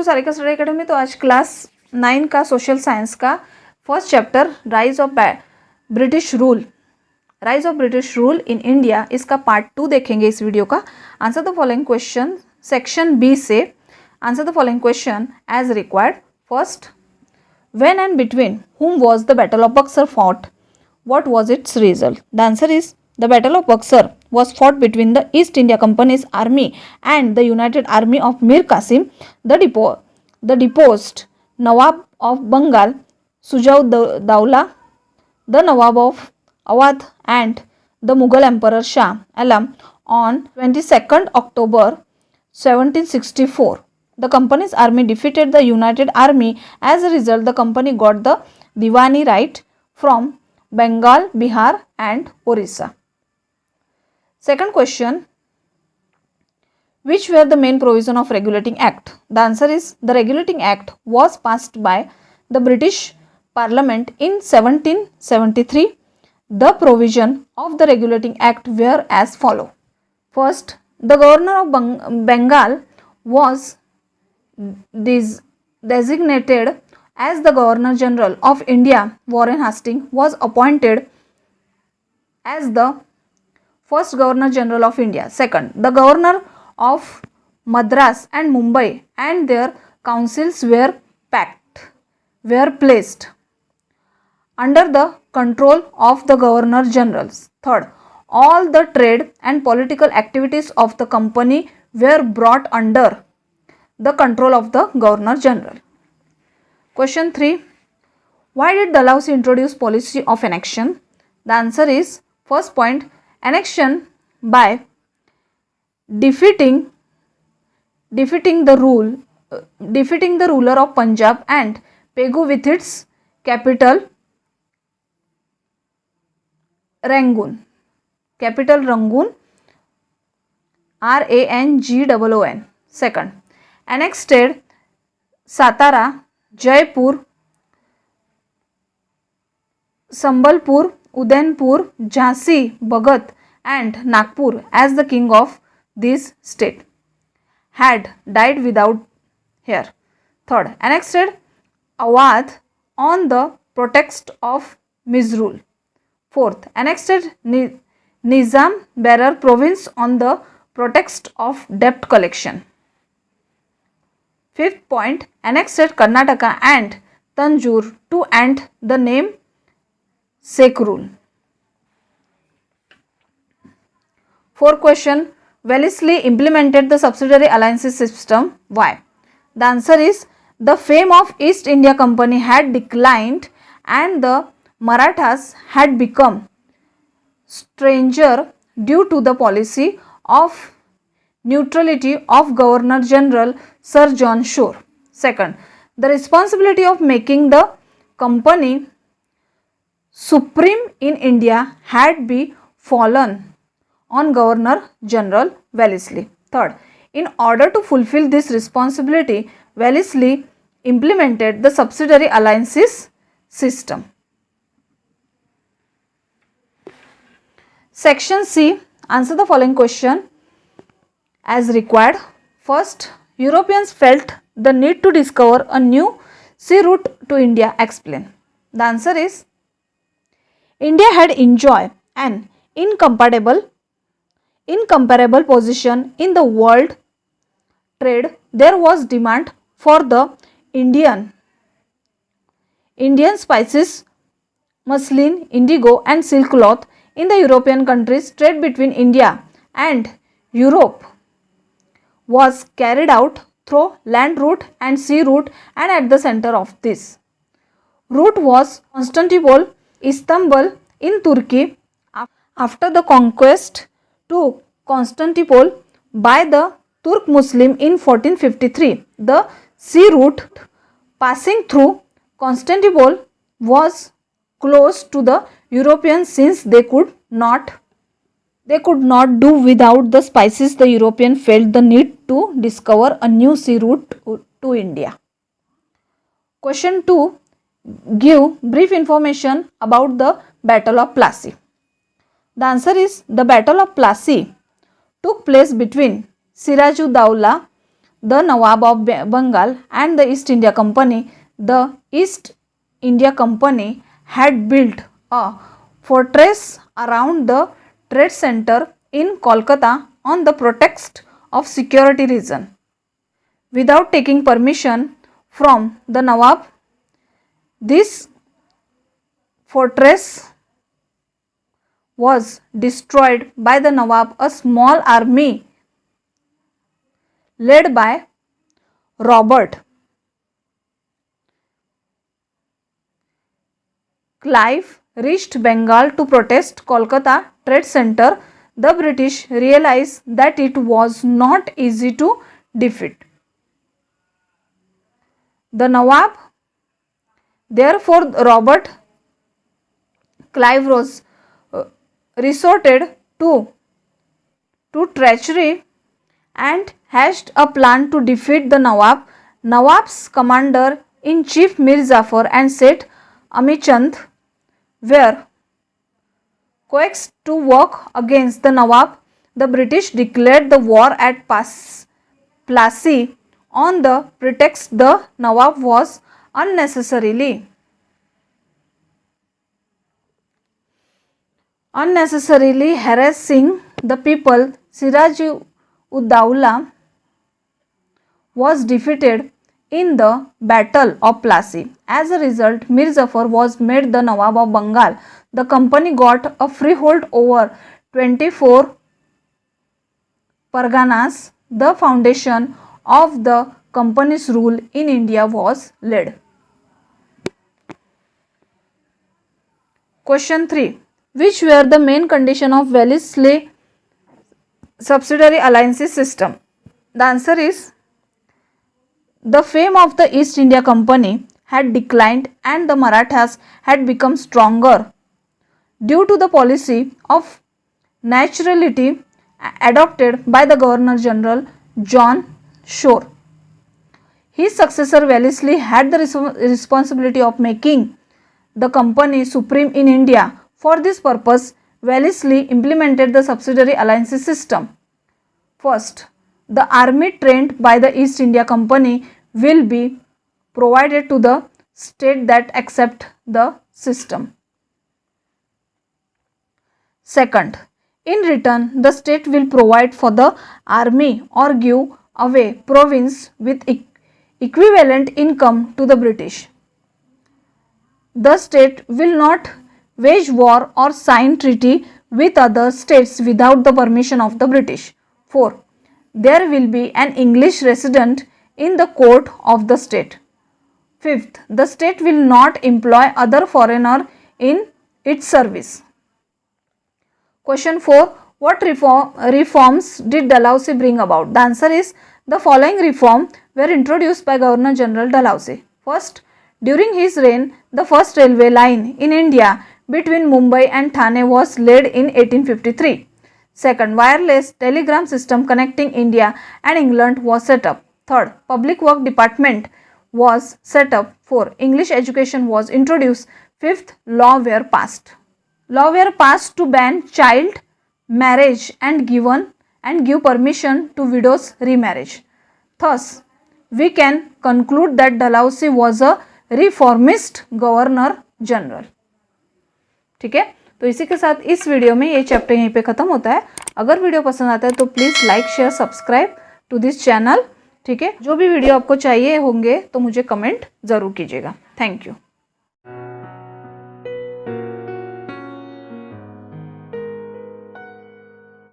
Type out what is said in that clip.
Sarika study academy. तो आज class 9 का सोशल साइंस का first chapter rise of British rule in India, इसका पार्ट 2 देखेंगे इस वीडियो का। Answer the following question section B से। Answer the following question as required. First, when and between whom was the Battle of Buxar fought? What was its result? The answer is the Battle of Buxar was fought between the East India Company's army and the United Army of Mir Qasim, the deposed Nawab of Bengal, Sujau-Dawla, the Nawab of Awadh, and the Mughal Emperor Shah Alam on 22nd October 1764. The company's army defeated the United Army. As a result, the company got the Diwani right from Bengal, Bihar and Orissa. Second question, which were the main provision of Regulating Act? The answer is the Regulating Act was passed by the British Parliament in 1773. The provision of the Regulating Act were as follow. First, the governor of Bengal was designated as the Governor General of India. Warren Hastings was appointed as the first Governor General of India. Second, the Governor of Madras and Mumbai and their councils were placed under the control of the Governor Generals. Third, all the trade and political activities of the company were brought under the control of the Governor General. Question 3. Why did Dalhousie introduce policy of annexion? The answer is, first point, annexion by defeating the ruler of Punjab and Pegu with its capital Rangoon, Rangoon. Second, annexed Satara, Jaipur, Sambalpur, Udaipur, Jhansi, Bhagat and Nagpur as the king of this state had died without heir. Third, annexed Awadh on the pretext of misrule. Fourth, annexed Nizam bearer province on the pretext of debt collection. Fifth point, annexed Karnataka and Tanjore to and the name Sheikh rule. Fourth question, Wellesley implemented the subsidiary alliances system. Why? The answer is the fame of East India Company had declined and the Marathas had become stranger due to the policy of neutrality of Governor General Sir John Shore. Second, the responsibility of making the company supreme in India had been fallen on Governor General Wellesley. Third, in order to fulfill this responsibility, Wellesley implemented the subsidiary alliances system. Section C, answer the following question as required. First, Europeans felt the need to discover a new sea route to India. Explain. The answer is, India had enjoyed an incomparable position in the world trade. There was demand for the Indian spices, muslin, indigo and silk cloth in the European countries. Trade between India and Europe was carried out through land route and sea route, and at the center of this route was Constantinople, Istanbul in Turkey. After the conquest to Constantinople by the Turk Muslim in 1453, the sea route passing through Constantinople was closed to the Europeans since they could not do without the spices. The Europeans felt the need to discover a new sea route to India. Question 2. Give brief information about the Battle of Plassey. The answer is the Battle of Plassey took place between Siraj-ud-Dawla the Nawab of Bengal and the East India Company, the East India Company had built a fortress around the trade center in Kolkata on the pretext of security reason. Without taking permission from the Nawab, this fortress was destroyed by the Nawab. A small army led by Robert Clive reached Bengal to protest Kolkata Trade Center. The British realized that it was not easy to defeat the Nawab. Therefore, Robert Clive resorted to treachery and hatched a plan to defeat the Nawab. Nawab's commander-in-chief Mir Jafar and Seth Amichand were coaxed to work against the Nawab. The British declared the war at Plassey on the pretext the Nawab was unnecessarily harassing the people. Siraj-ud-Dowlah was defeated in the Battle of Plassey. As a result, Mir Jafar was made the Nawab of Bengal. The company got a freehold over 24 Parganas. The foundation of the company's rule in India was laid. Question 3. Which were the main condition of Wellesley subsidiary alliances system? The answer is the fame of the East India Company had declined and the Marathas had become stronger. Due to the policy of neutrality adopted by the Governor General John Shore, his successor Wellesley had the responsibility of making the company supreme in India. For this purpose, Wellesley implemented the subsidiary alliances system. First, the army trained by the East India Company will be provided to the state that accept the system. Second, in return, the state will provide for the army or give away province with equivalent income to the British. The state will not wage war or sign treaty with other states without the permission of the British. 4. There will be an English resident in the court of the state. 5th, the state will not employ other foreigner in its service. Question 4. What reforms did Dalhousie bring about? The answer is the following reforms were introduced by Governor General Dalhousie. First, during his reign, the first railway line in India between Mumbai and Thane was laid in 1853. Second, wireless telegram system connecting India and England was set up. Third, public work department was set up. 4. English education was introduced. 5th, law were passed. Law were passed to ban child marriage and give permission to widows remarriage. Thus, we can conclude that Dalhousie was a reformist governor general. ठीक है, तो इसी के साथ इस video में ये chapter यहीं पे ख़त्म होता है. अगर वीडियो पसंद आता है तो please like share subscribe to this channel. ठीक है, जो भी वीडियो आपको चाहिए होंगे तो मुझे कमेंट ज़रूर कीजिएगा. Thank you.